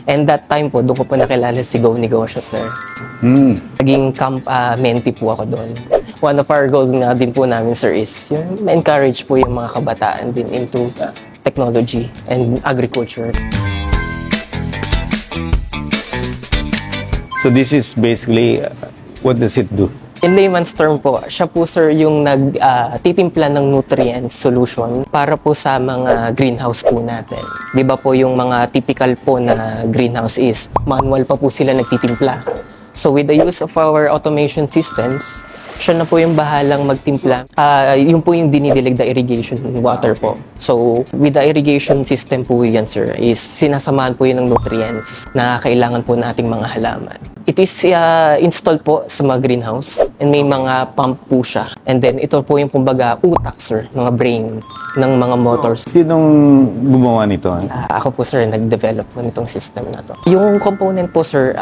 And that time po, doon ko po nakilala si Go Negosyo, sir. Naging camp mentee po ako doon. One of our goals nga din po namin, sir, is yung ma-encourage po yung mga kabataan din into technology and agriculture. So this is basically, what does it do? In layman's term po, siya po, sir, yung nagtitimpla ng nutrients solution para po sa mga greenhouse po natin. Di ba po yung mga typical po na greenhouse is manual pa po sila nagtitimpla. So with the use of our automation systems, siya na po yung bahalang magtimpla. Yung po yung dinidilig the irrigation water po. So with the irrigation system po yan, sir, is sinasamahan po yun ng nutrients na kailangan po nating mga halaman. It is installed po sa mga greenhouse and may mga pump po siya. And then ito po yung kumbaga utak, sir, mga brain ng mga motors. Sinong gumawa nito? Ako po, sir, nag-develop po nitong system na to. Yung component po, sir,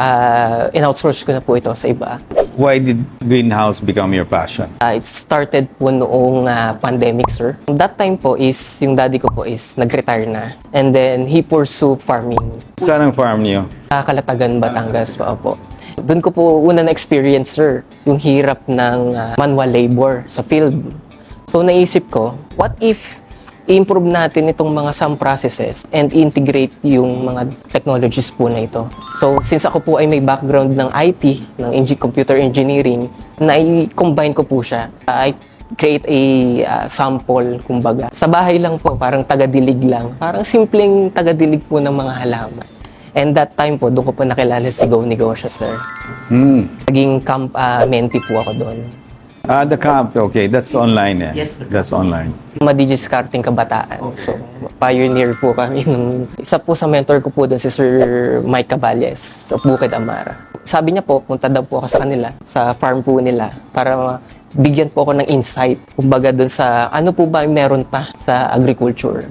in-outsource ko na po ito sa iba. Why did greenhouse become your passion? It started po noong pandemic, sir. That time po is, yung daddy ko po is nag-retire na. And then he pursued farming. Saan ang farm niyo? Sa Calatagan, Batangas po. Doon ko po una na-experience, sir, yung hirap ng manual labor sa field. So naisip ko, what if i-improve natin itong mga some processes and integrate yung mga technologies po na ito. So since ako po ay may background ng IT, ng computer engineering, na-combine ko po siya. I create a sample, kumbaga. Sa bahay lang po, parang taga-dilig lang. Parang simpleng taga-dilig po ng mga halaman. And that time po, doon ko po nakilala si Go Negosyo, sir. Naging camp mentee po ako doon. The camp, okay, that's online eh. Yes, sir. That's online. Madidiscarding kabataan. Okay. So, pioneer po kami. Isa po sa mentor ko po doon si Sir Mike Caballes of Bukid Amara. Sabi niya po, punta daw po ako sa kanila, sa farm po nila, para bigyan po ako ng insight. Kumbaga doon sa ano po ba meron pa sa agriculture.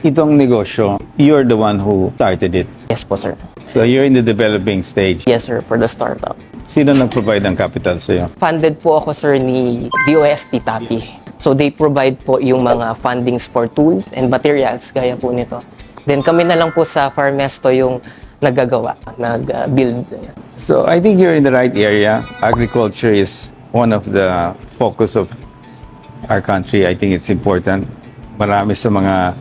Itong negosyo, you're the one who started it. Yes po, sir. So you're in the developing stage. Yes, sir, for the startup. Sino nag-provide ng capital sa'yo? Funded po ako, sir, ni DOST TAPI. So they provide po yung mga fundings for tools and materials, gaya po nito. Then kami na lang po sa Farmesto yung nagagawa, nag-build. So I think you're in the right area. Agriculture is one of the focus of our country. I think it's important. Marami sa mga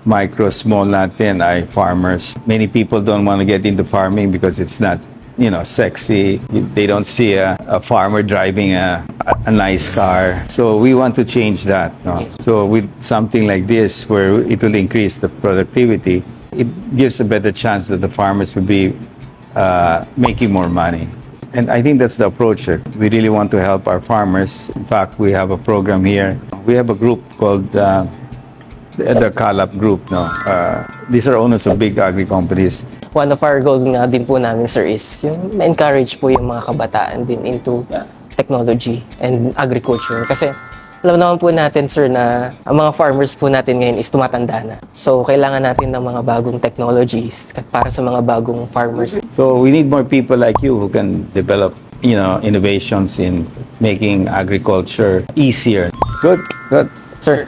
micro, small natin ay farmers. Many people don't want to get into farming because it's not, sexy. They don't see a farmer driving a nice car. So we want to change that. No? So with something like this, where it will increase the productivity, it gives a better chance that the farmers will be making more money. And I think that's the approach. We really want to help our farmers. In fact, we have a program here. We have a group called the Calap Group. No? These are owners of big agri companies. One of our goals nga din po namin, sir, is yung ma-encourage po yung mga kabataan din into technology and agriculture. Kasi alam naman po natin, sir, na ang mga farmers po natin ngayon is tumatanda na. So kailangan natin ng mga bagong technologies para sa mga bagong farmers. So we need more people like you who can develop, innovations in making agriculture easier. Good. Sir.